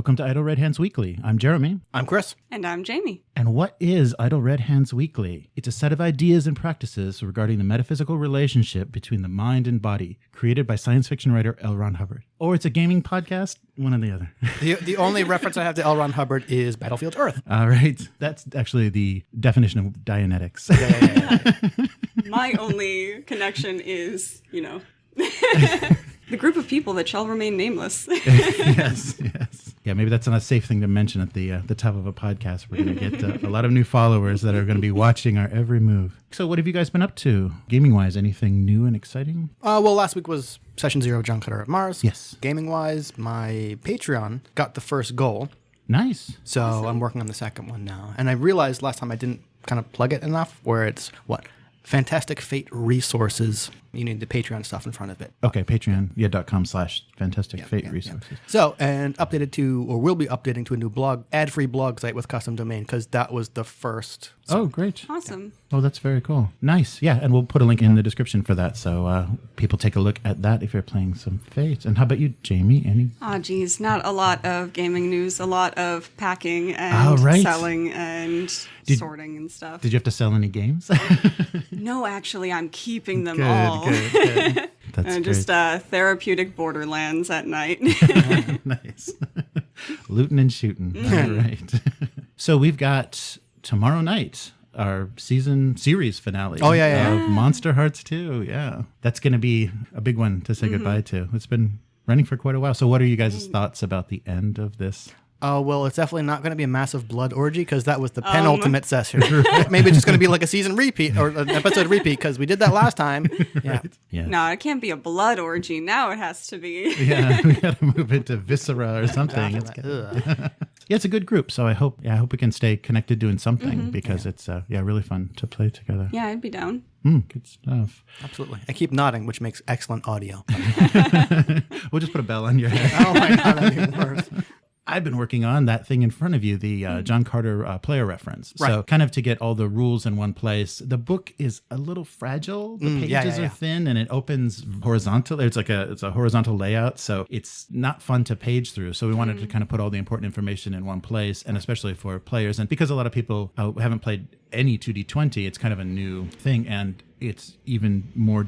Welcome to Idle Red Hands Weekly. I'm Jeremy. I'm Chris. And I'm Jamie. And what is Idle Red Hands Weekly? It's a set of ideas and practices regarding the metaphysical relationship between the mind and body, created by science fiction writer L. Ron Hubbard. Or it's a gaming podcast, one or the other. The only reference I have to L. Ron Hubbard is Battlefield Earth. All right. That's actually the definition of Dianetics. Yeah. My only connection is, the group of people that shall remain nameless. Yes. Yeah, maybe that's not a safe thing to mention at the top of a podcast. We're going to get a lot of new followers that are going to be watching our every move. So what have you guys been up to? Gaming-wise, anything new and exciting? Well, last week was Session 0 of John Cutter of Mars. Yes. Gaming-wise, my Patreon got the first goal. Nice. So I'm working on the second one now. And I realized last time I didn't kind of plug it enough, where it's, Fantastic Fate Resources. You need the Patreon stuff in front of it. Okay, patreon.com/Fantastic Fate Resources. Yeah. So, and updated to, or will be updating to a new blog, ad-free blog site with custom domain, because that was the first. Oh, great. Awesome. Oh, that's very cool. Nice. Yeah, and we'll put a link in the description for that, so people take a look at that if you're playing some Fate. And how about you, Jamie? Any? Oh, geez. Not a lot of gaming news. A lot of packing and selling and sorting and stuff. Did you have to sell any games? No, actually, I'm keeping them all. Good. That's great. Just therapeutic Borderlands at night. Nice. Looting and shooting. All right. So we've got tomorrow night our series finale of Monster Hearts 2. Yeah. That's going to be a big one to say goodbye to. It's been running for quite a while. So what are you guys' thoughts about the end of this? Oh, well, it's definitely not going to be a massive blood orgy, because that was the penultimate session. Maybe it's just going to be like a season repeat or an episode repeat, because we did that last time. Yeah. Right. Yeah. No, it can't be a blood orgy. Now it has to be. Yeah, we got to move into viscera or something. It's a good group, so I hope we can stay connected doing something, because it's really fun to play together. Yeah, I'd be down. Good stuff. Absolutely. I keep nodding, which makes excellent audio. We'll just put a bell on your head. Oh my God, that'd be worse. I've been working on that thing in front of you, the John Carter player reference. Right. So kind of to get all the rules in one place. The book is a little fragile. The pages are thin, and it opens horizontally. It's a horizontal layout, so it's not fun to page through. So we wanted to kind of put all the important information in one place, and especially for players. And because a lot of people haven't played any 2D20, it's kind of a new thing, and it's even more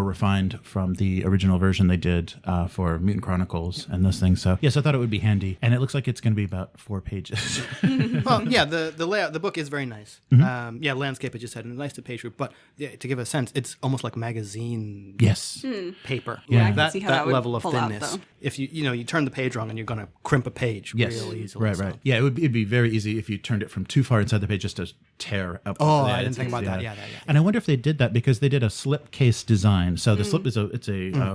refined from the original version they did for Mutant Chronicles and those things. So yes, I thought it would be handy, and it looks like it's going to be about 4 pages. Well, yeah, the layout, the book is very nice. Landscape, it just had a nice to page through, but to give a sense, it's almost like magazine paper. Yeah, I can see how that would level of pull thinness. Out, if you turn the page wrong, and you're going to crimp a page real easily. Right. Yeah, it'd be very easy if you turned it from too far inside the page just to tear up. Oh, I didn't think about that. Yeah. And I wonder if they did that because they did a slipcase design. So the slip is a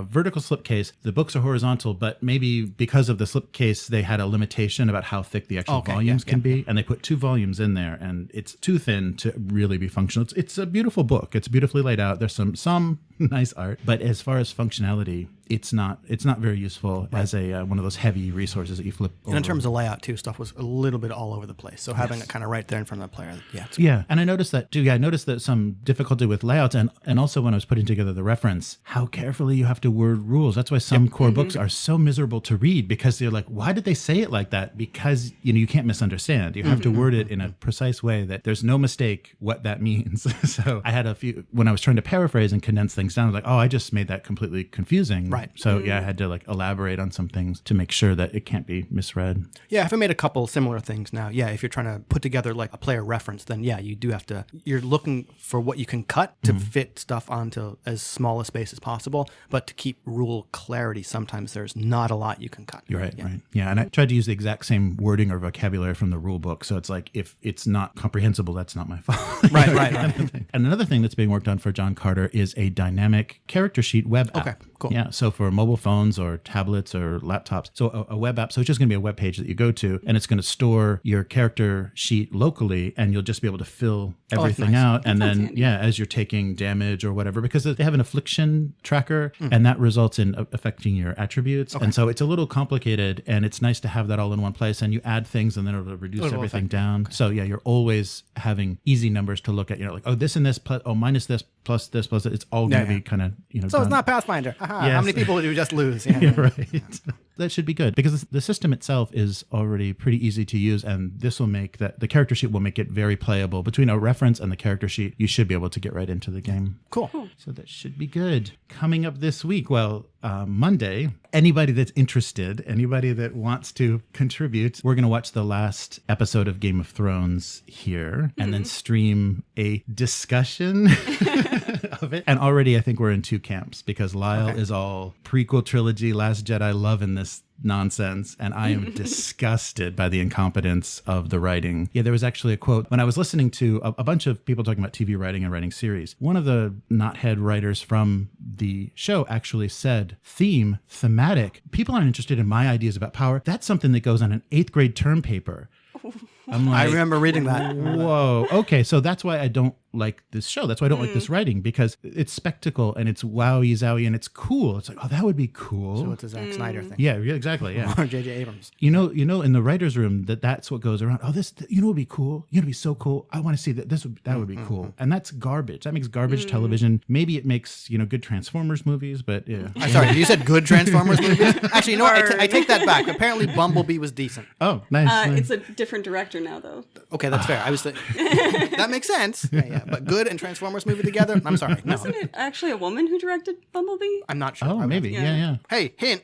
vertical slipcase. The books are horizontal, but maybe because of the slipcase, they had a limitation about how thick the actual volumes can be, and they put 2 volumes in there, and it's too thin to really be functional. It's a beautiful book. It's beautifully laid out. There's some nice art, but as far as functionality, it's not very useful as a one of those heavy resources that you flip over. And in terms of layout too, stuff was a little bit all over the place. So having it kind of right there in front of the player, and I noticed that too. Yeah, I noticed that some difficulty with layouts, and also when I was putting together the reference, how carefully you have to word rules. That's why some core books are so miserable to read, because they're like, why did they say it like that? Because you can't misunderstand. You have to word it in a precise way that there's no mistake what that means. So I had a few when I was trying to paraphrase and condense things down. I was like, I just made that completely confusing. Right. So I had to elaborate on some things to make sure that it can't be misread. Yeah, I've made a couple similar things now. Yeah, if you're trying to put together like a player reference, then you do have to. You're looking for what you can cut to fit stuff onto as small a space as possible, but to keep rule clarity, sometimes there's not a lot you can cut. You're right. Right. Yeah, and I tried to use the exact same wording or vocabulary from the rule book, so it's like if it's not comprehensible, that's not my fault. Right. And another thing that's being worked on for John Carter is a dynamic character sheet web app. Okay, cool. Yeah, so for mobile phones or tablets or laptops, so a web app. So it's just going to be a web page that you go to, and it's going to store your character sheet locally, and you'll just be able to fill everything out. And then, handy. As you're taking damage or whatever, because they have an affliction tracker, and that results in affecting your attributes. Okay. And so it's a little complicated, and it's nice to have that all in one place, and you add things, and then it'll reduce everything down. Okay. So you're always having easy numbers to look at. Like, this and this, minus this, plus this, plus it's all going to be kind of, So it's not Pathfinder. How many people do you just lose? Yeah, right. That should be good because the system itself is already pretty easy to use, and this will make that the character sheet will make it very playable. Between a reference and the character sheet, you should be able to get right into the game. Cool. So that should be good. Coming up this week, Monday, anybody that's interested, anybody that wants to contribute, we're going to watch the last episode of Game of Thrones here and then stream a discussion of it. And already I think we're in two camps because Lyle is all prequel trilogy, Last Jedi loving this nonsense, and I am disgusted by the incompetence of the writing. Yeah, there was actually a quote when I was listening to a bunch of people talking about TV writing and writing series. One of the knothead writers from the show actually said, thematic. People aren't interested in my ideas about power. That's something that goes on an 8th grade term paper. I'm like, I remember reading that. Whoa. Okay. So that's why I don't like this show. That's why I don't like this writing, because it's spectacle and it's wowie zowie and it's cool. It's like, oh, that would be cool. So it's a Zack Snyder thing. Yeah, exactly. Yeah. Or J.J. Abrams. You know, in the writer's room, that's what goes around. Oh, this, would be cool. It'd be so cool. I want to see that. That would be cool. And that's garbage. That makes garbage television. Maybe it makes, good Transformers movies, but yeah. I'm sorry, you said good Transformers movies? Actually, you know what? I take that back. Apparently, Bumblebee was decent. Oh, nice. It's a different director now, though. Okay, that's fair. I was that makes sense. Yeah. But good and Transformers movie together? I'm sorry. No. Wasn't it actually a woman who directed Bumblebee? I'm not sure. Oh, maybe. Yeah. Hey, hint.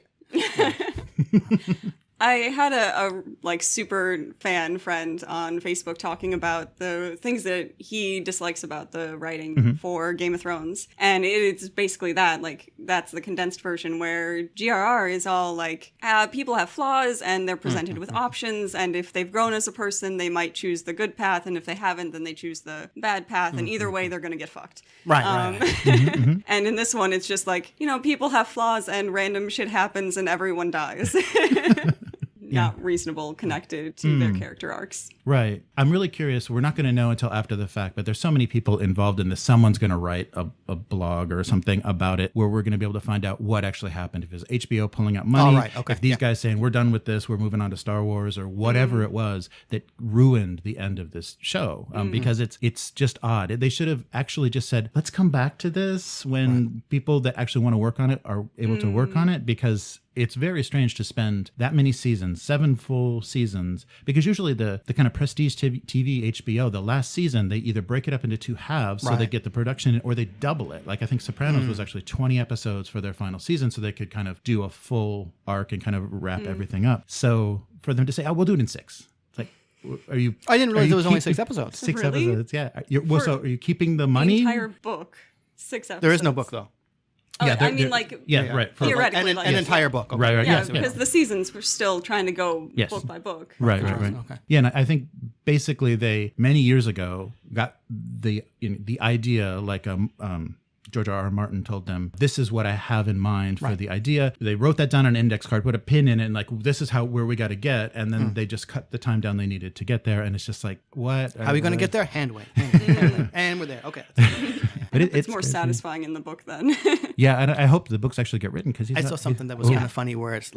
I had a super fan friend on Facebook talking about the things that he dislikes about the writing for Game of Thrones. And it's basically that, that's the condensed version where GRR is all people have flaws and they're presented with options. And if they've grown as a person, they might choose the good path. And if they haven't, then they choose the bad path. And either way, they're going to get fucked. Right. And in this one, it's just people have flaws and random shit happens and everyone dies. Not reasonable connected to their character arcs. Right. I'm really curious. We're not going to know until after the fact, but there's so many people involved in this. Someone's going to write a blog or something about it where we're going to be able to find out what actually happened. If it was HBO pulling out money, if these guys saying we're done with this, we're moving on to Star Wars or whatever it was that ruined the end of this show. Because it's just odd. They should have actually just said, let's come back to this when people that actually want to work on it are able to work on it, because it's very strange to spend that many seasons, 7 full seasons, because usually the kind of prestige TV HBO, the last season, they either break it up into 2 halves so they get the production, or they double it. I think Sopranos was actually 20 episodes for their final season, so they could kind of do a full arc and kind of wrap everything up. So for them to say, oh, we'll do it in 6. It's like, are you... I didn't realize there was only 6 episodes. 6 Really? episodes, yeah. So are you keeping the money? The entire book, 6 episodes. There is no book, though. Oh, Yeah, I mean, right. theoretically, An entire book. Okay. Right. Yeah, Yes, because the seasons were still trying to go Yes. book by book. Right. Okay. Yeah, and I think basically they many years ago got the idea, George R.R. Martin told them, this is what I have in mind for the idea. They wrote that down on an index card, put a pin in it, and this is where we got to get. And then they just cut the time down they needed to get there. And it's just what? How are we going to get there? Hand wave. And we're there. Okay. But It's more satisfying in the book then. Yeah, and I hope the books actually get written, because I saw something that was kind of funny where it's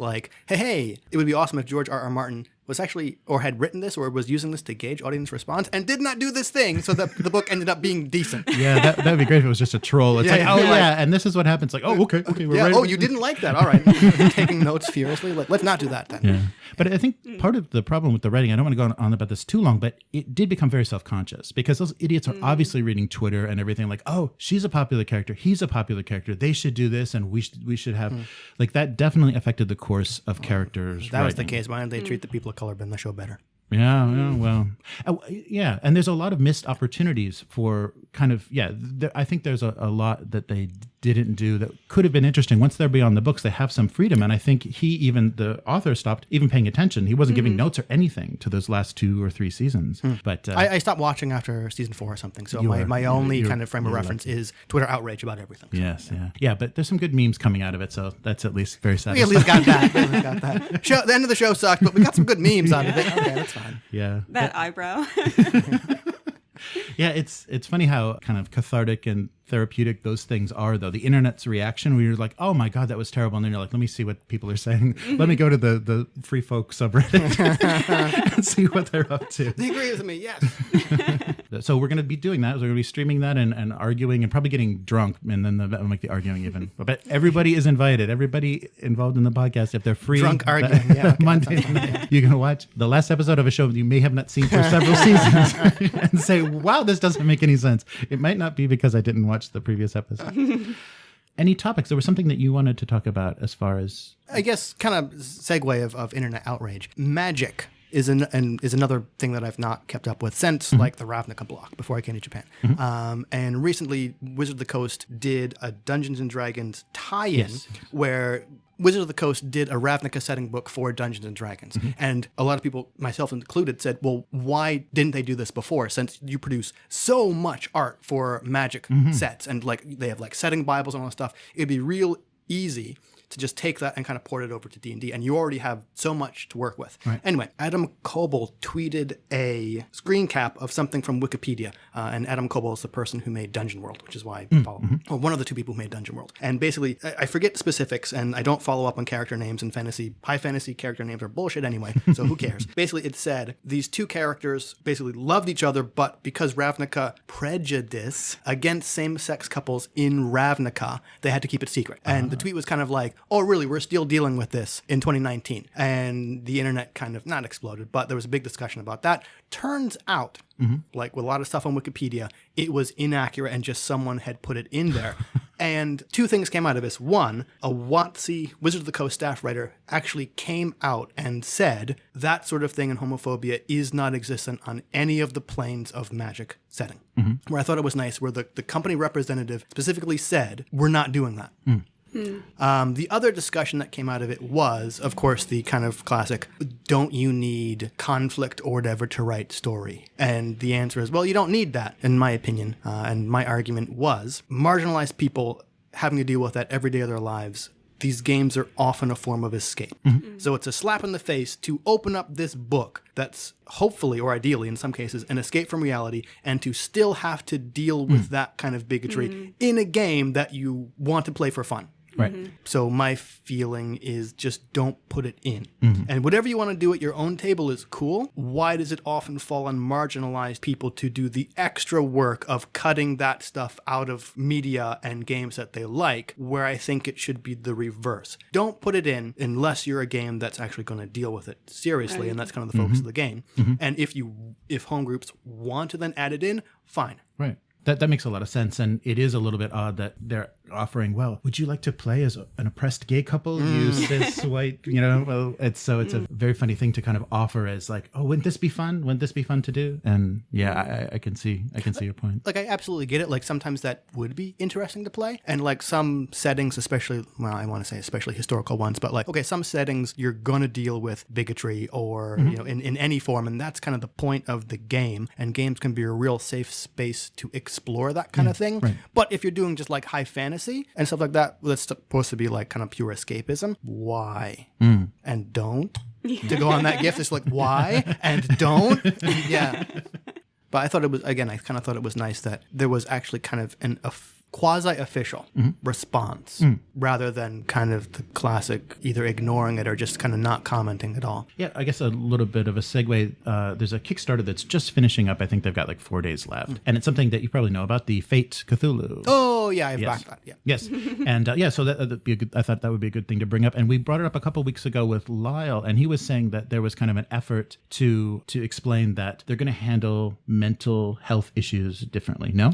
hey, it would be awesome if George R.R. Martin was actually, or had written this, or was using this to gauge audience response, and did not do this thing, so that the book ended up being decent. Yeah, that would be great if it was just a troll. It's and this is what happens. Okay, we're ready. Oh, you didn't like that. All right. Taking notes furiously. Let's not do that then. Yeah. But I think part of the problem with the writing, I don't want to go on about this too long, but it did become very self-conscious, because those idiots are obviously reading Twitter and everything oh, she's a popular character, he's a popular character, they should do this, and we should have, that definitely affected the course of characters. That was the case. Why don't they treat the people of color in the show better? Yeah, well, and there's a lot of missed opportunities for kind of, I think there's a lot that they didn't do that could have been interesting. Once they're beyond the books, they have some freedom, and I think the author stopped even paying attention. He wasn't giving notes or anything to those last 2 or 3 seasons. But I stopped watching after season 4 or something, so my only kind of frame of reference is Twitter outrage about everything. So, yes, yeah, but there's some good memes coming out of it, so that's at least very satisfying. We at least got that. The end of the show sucked, but we got some good memes out of it. Okay, that's fine. Yeah. That eyebrow. Yeah, it's funny how kind of cathartic and therapeutic those things are, though. The internet's reaction where you're like, oh my God, that was terrible. And then you're like, let me see what people are saying. Let me go to the Free Folk subreddit and see what they're up to. They agree with me, yes. So we're going to be doing that. We're going to be streaming that and arguing and probably getting drunk. And then that'll make the arguing even. But everybody is invited. Everybody involved in the podcast, if they're free. Drunk arguing, yeah. Okay, Monday night, you can watch the last episode of a show you may have not seen for several seasons and say, wow, this doesn't make any sense. It might not be because I didn't watch the previous episode. Any topics? There was something that you wanted to talk about as far as... I guess kind of segue of internet outrage. Magic is another thing that I've not kept up with since like the Ravnica block before I came to Japan. And recently Wizard of the Coast did a Dungeons and Dragons tie-in where Wizard of the Coast did a Ravnica setting book for Dungeons and Dragons. And a lot of people, myself included, said, well, why didn't they do this before? Since you produce so much art for Magic sets and like they have like setting Bibles and all that stuff, it'd be real easy to just take that and kind of port it over to D&D, and you already have so much to work with. Right. Anyway, Adam Koebel tweeted a screen cap of something from Wikipedia, and Adam Koebel is the person who made Dungeon World, which is why I follow him. Well, one of the two people who made Dungeon World. And basically, I forget specifics, and I don't follow up on character names in fantasy. High fantasy character names are bullshit anyway, so who cares? Basically, it said these two characters basically loved each other, but because Ravnica prejudice against same-sex couples in Ravnica, they had to keep it secret. And the tweet was kind of like, oh, really, we're still dealing with this in 2019. And the internet kind of, not exploded, but there was a big discussion about that. Turns out, like with a lot of stuff on Wikipedia, it was inaccurate and just someone had put it in there. And two things came out of this. One, a WotC Wizard of the Coast staff writer actually came out and said that sort of thing in homophobia is not existent on any of the planes of Magic setting. Where I thought it was nice, where the company representative specifically said, we're not doing that. The other discussion that came out of it was, of course, the kind of classic, don't you need conflict or whatever to write story? And the answer is, well, you don't need that, in my opinion. And my argument was, marginalized people having to deal with that every day of their lives, these games are often a form of escape. So it's a slap in the face to open up this book that's hopefully, or ideally in some cases, an escape from reality, and to still have to deal with that kind of bigotry in a game that you want to play for fun. Right. So my feeling is just don't put it in. And whatever you want to do at your own table is cool. Why does it often fall on marginalized people to do the extra work of cutting that stuff out of media and games that they like, where I think it should be the reverse? Don't put it in unless you're a game that's actually going to deal with it seriously, and that's kind of the focus of the game. And if home groups want to then add it in, fine. Right. That makes a lot of sense, and it is a little bit odd that they're offering, well, would you like to play as an oppressed gay couple? You cis white, well, it's a very funny thing to kind of offer as like, oh, wouldn't this be fun? Wouldn't this be fun to do? And yeah, I can see your point. Like, I absolutely get it. Like, sometimes that would be interesting to play. And like some settings, especially, well, I want to say especially historical ones, but like, okay, some settings you're going to deal with bigotry or, in any form. And that's kind of the point of the game. And games can be a real safe space to explore that kind of thing. Right. But if you're doing just like high fantasy and stuff like that, that's supposed to be like kind of pure escapism. Why? And don't. To go on that gift, it's like, why? And don't. Yeah. But I thought it was, again, I kind of thought it was nice that there was actually kind of a quasi-official response rather than kind of the classic either ignoring it or just kind of not commenting at all. Yeah, I guess a little bit of a segue. There's a Kickstarter that's just finishing up. I think they've got like 4 days left. And it's something that you probably know about, the Fate Cthulhu. Oh, yeah, I've backed that. Yeah. Yes. And so that'd be a good, I thought that would be a good thing to bring up. And we brought it up a couple weeks ago with Lyle, and he was saying that there was kind of an effort to explain that they're going to handle mental health issues differently. No?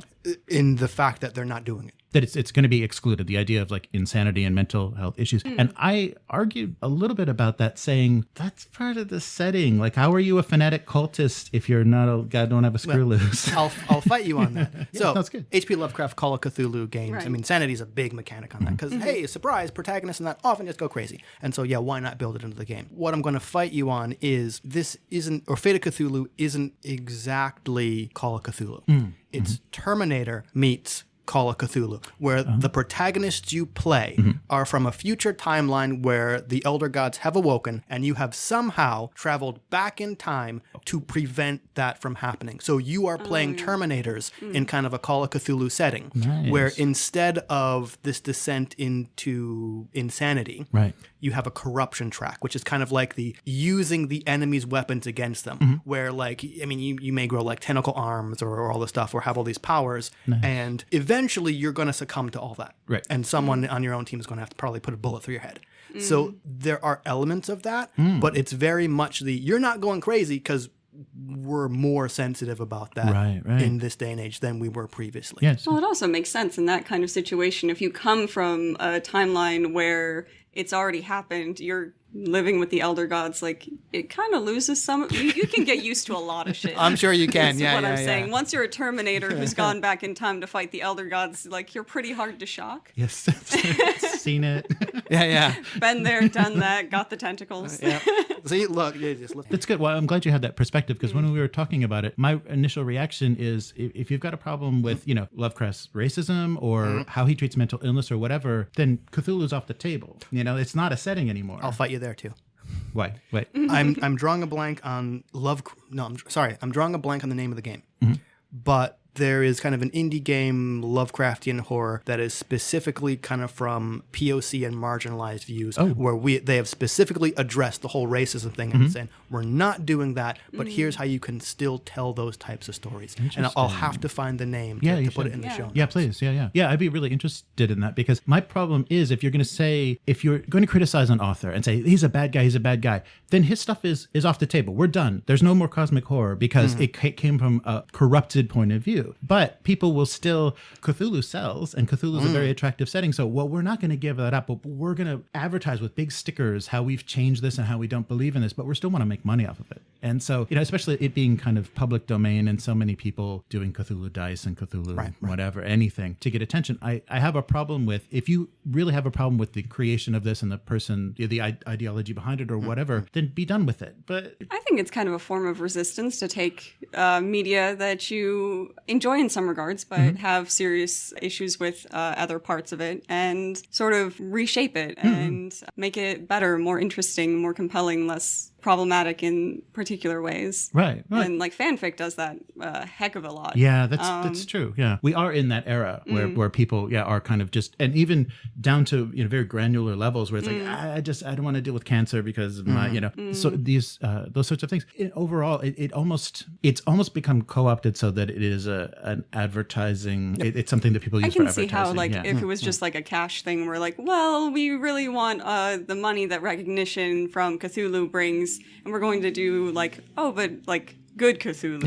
In the fact that they're not doing it. That it's going to be excluded, the idea of like insanity and mental health issues. And I argued a little bit about that, saying that's part of the setting. Like, how are you a fanatic cultist if you're not don't have a screw loose? I'll fight you on that. So that's good. H.P. Lovecraft Call of Cthulhu games. Right. I mean, sanity is a big mechanic on that because, hey, surprise, protagonists and that often just go crazy. And so, yeah, why not build it into the game? What I'm going to fight you on is this isn't, or Fate of Cthulhu isn't exactly Call of Cthulhu. It's Terminator meets Call of Cthulhu, where the protagonists you play are from a future timeline where the Elder Gods have awoken, and you have somehow traveled back in time to prevent that from happening. So you are playing Terminators in kind of a Call of Cthulhu setting, where instead of this descent into insanity, you have a corruption track, which is kind of like the using the enemy's weapons against them, where like, I mean, you may grow like tentacle arms or all this stuff or have all these powers, and eventually you're going to succumb to all that. And someone on your own team is going to have to probably put a bullet through your head. So there are elements of that, but it's very much you're not going crazy because we're more sensitive about that in this day and age than we were previously. Well, it also makes sense in that kind of situation. If you come from a timeline where it's already happened, you're living with the Elder Gods, like, it kind of loses some. You can get used to a lot of shit. I'm sure you can. That's what I'm saying. Once you're a Terminator who's gone back in time to fight the Elder Gods, like, you're pretty hard to shock. Yes, seen it. Been there, done that, got the tentacles. See, look, you just look. That's good. Well, I'm glad you had that perspective, because when we were talking about it, my initial reaction is if you've got a problem with, Lovecraft's racism or how he treats mental illness or whatever, then Cthulhu's off the table. It's not a setting anymore. I'll fight you there too. Why? Wait. I'm drawing a blank on I'm drawing a blank on the name of the game. But there is kind of an indie game Lovecraftian horror that is specifically kind of from POC and marginalized views, where they have specifically addressed the whole racism thing and saying, we're not doing that, but here's how you can still tell those types of stories. And I'll have to find the name to put it in the show notes. Yeah, please. Yeah, I'd be really interested in that, because my problem is if you're going to criticize an author and say, he's a bad guy, then his stuff is off the table. We're done. There's no more cosmic horror because it came from a corrupted point of view. But people will still, Cthulhu sells, and Cthulhu's a very attractive setting. So, we're not going to give that up, but we're going to advertise with big stickers how we've changed this and how we don't believe in this, but we still want to make money off of it. And so, especially it being kind of public domain and so many people doing Cthulhu dice and Cthulhu whatever, anything to get attention. I have a problem with, if you really have a problem with the creation of this and the person, the ideology behind it or whatever, then be done with it. But I think it's kind of a form of resistance to take media that you enjoy in some regards, but have serious issues with other parts of it, and sort of reshape it and make it better, more interesting, more compelling, less problematic in particular ways. Right. And like fanfic does that a heck of a lot. Yeah, that's true. Yeah. We are in that era where people are kind of just, and even down to very granular levels where it's like, I don't want to deal with cancer because my so these those sorts of things. Overall it's almost become co-opted so that it is an advertising, it's something that people use for advertising. I can see how if it was just like a cash thing, we're like, well, we really want the money that recognition from Cthulhu brings, and we're going to do good Cthulhu.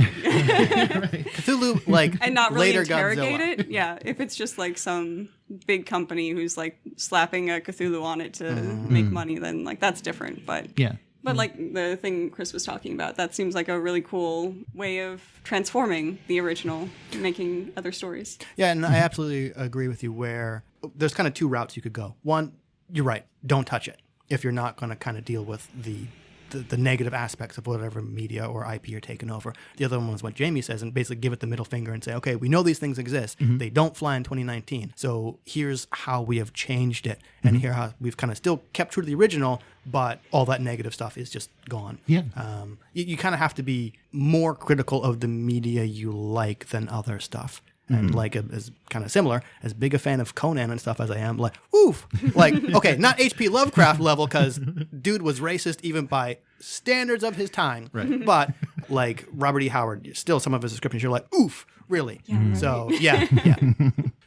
Cthulhu, and not really later interrogate Godzilla. it. Yeah, if it's just like some big company who's like slapping a Cthulhu on it to make money, then that's different. But But like the thing Chris was talking about, that seems like a really cool way of transforming the original, making other stories. Yeah, and I absolutely agree with you where there's kind of two routes you could go. One, you're right, don't touch it if you're not going to kind of deal with the negative aspects of whatever media or IP you're taking over. The other one is what Jamie says, and basically give it the middle finger and say, okay, we know these things exist. They don't fly in 2019. So here's how we have changed it. And here how we've kind of still kept true to the original, but all that negative stuff is just gone. Yeah. You kind of have to be more critical of the media you like than other stuff. And as kind of similar, as big a fan of Conan and stuff as I am, okay, not H.P. Lovecraft level, because dude was racist even by standards of his time. Right. But like Robert E. Howard, still some of his descriptions, you're like, oof, really? Yeah, right. So yeah.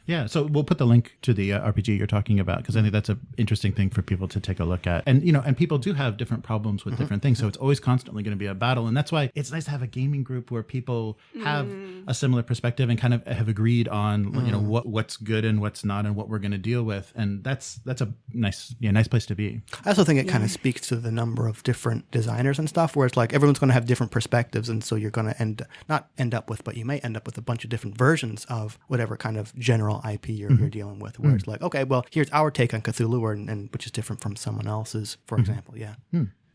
Yeah, so we'll put the link to the RPG you're talking about, because I think that's an interesting thing for people to take a look at. And and people do have different problems with different things, so it's always constantly going to be a battle. And that's why it's nice to have a gaming group where people have a similar perspective and kind of have agreed on what's good and what's not and what we're going to deal with. And that's a nice place to be. I also think it kind of speaks to the number of different designers and stuff, where it's like everyone's going to have different perspectives, and so you're going to but you may end up with a bunch of different versions of whatever kind of general IP you're dealing with, where it's like, okay, well, here's our take on Cthulhu, and which is different from someone else's, for example. Yeah.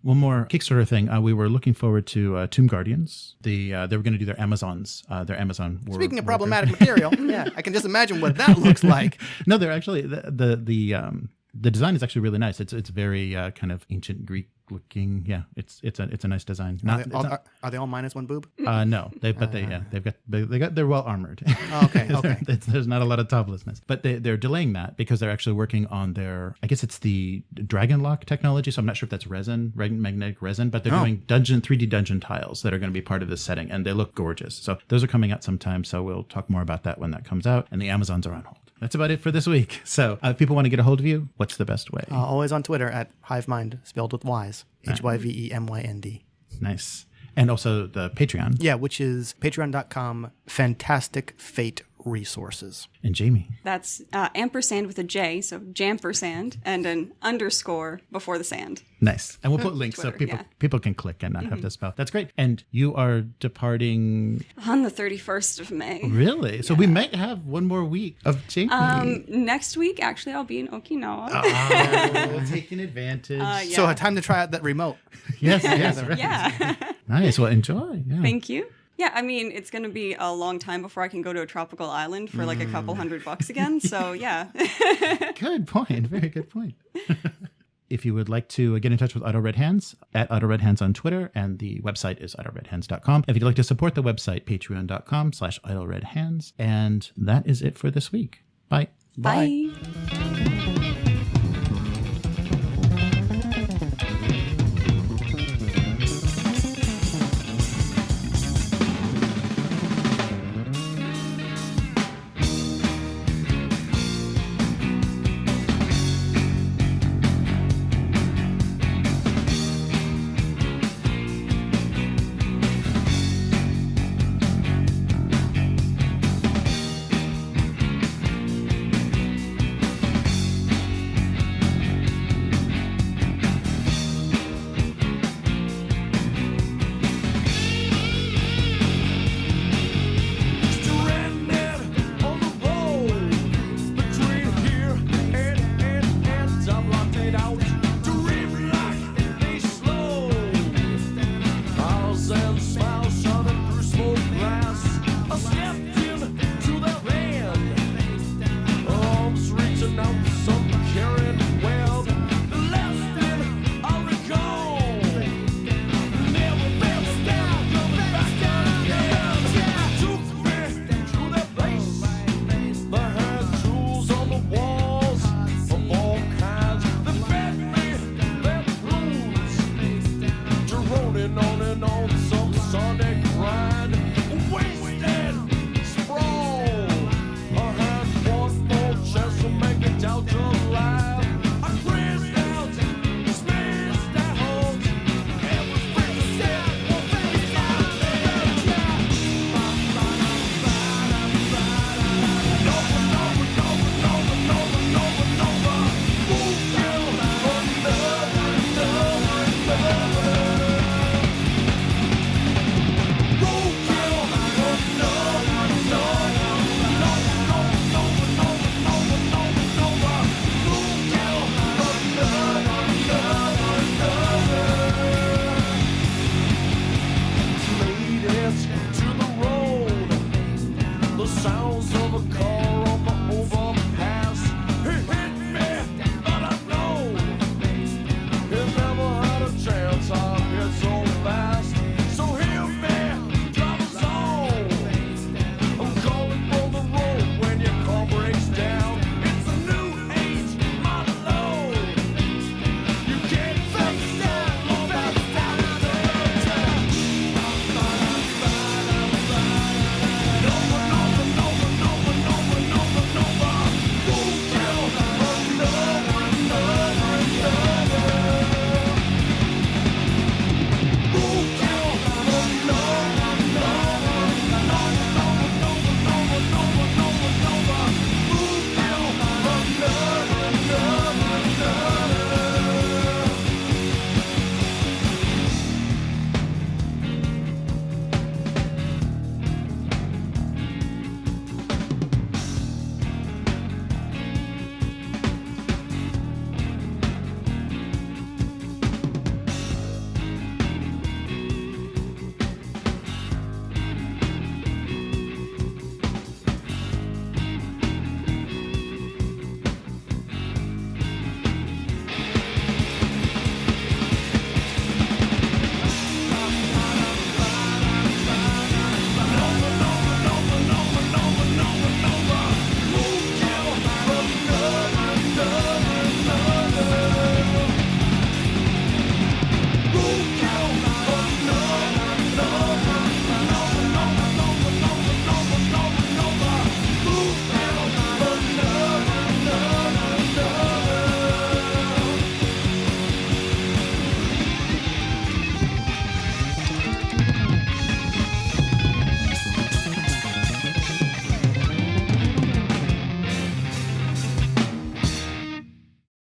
One more Kickstarter thing. We were looking forward to Tomb Guardians. They were going to do their Amazon. Speaking of problematic material, yeah, I can just imagine what that looks like. No, they're actually the design is actually really nice. It's very kind of ancient Greek looking. Yeah, it's a nice design. Are they all minus one boob? No, they're well armored. Oh, okay. There's not a lot of toplessness, but they're delaying that because they're actually working on their. I guess it's the Dragon Lock technology. So I'm not sure if that's magnetic resin, but they're doing 3D dungeon tiles that are going to be part of this setting, and they look gorgeous. So those are coming out sometime. So we'll talk more about that when that comes out. And the Amazons are on hold. That's about it for this week. So if people want to get a hold of you, what's the best way? Always on Twitter at HiveMind, spelled with Y's. HYVEMYND. Nice. And also the Patreon. Yeah, which is patreon.com Fantastic Fate Resources. And Jamie. That's ampersand with a J, so jampersand, and an underscore before the sand. Nice. And we'll put links Twitter, so people can click and not have to spell. That's great. And you are departing on the 31st of May. Really? So we might have one more week of Jamie. Next week, actually, I'll be in Okinawa. Oh, taking advantage. Yeah. So time to try out that remote. Yes. Right. Yeah. Nice. Well, enjoy. Yeah. Thank you. Yeah, I mean, it's going to be a long time before I can go to a tropical island for like a couple $100 again. So, yeah. Good point. Very good point. If you would like to get in touch with Auto Red Hands, at Auto Red Hands on Twitter, and the website is autoredhands.com. If you'd like to support the website, patreon.com/AutoRedHands. And that is it for this week. Bye. Bye.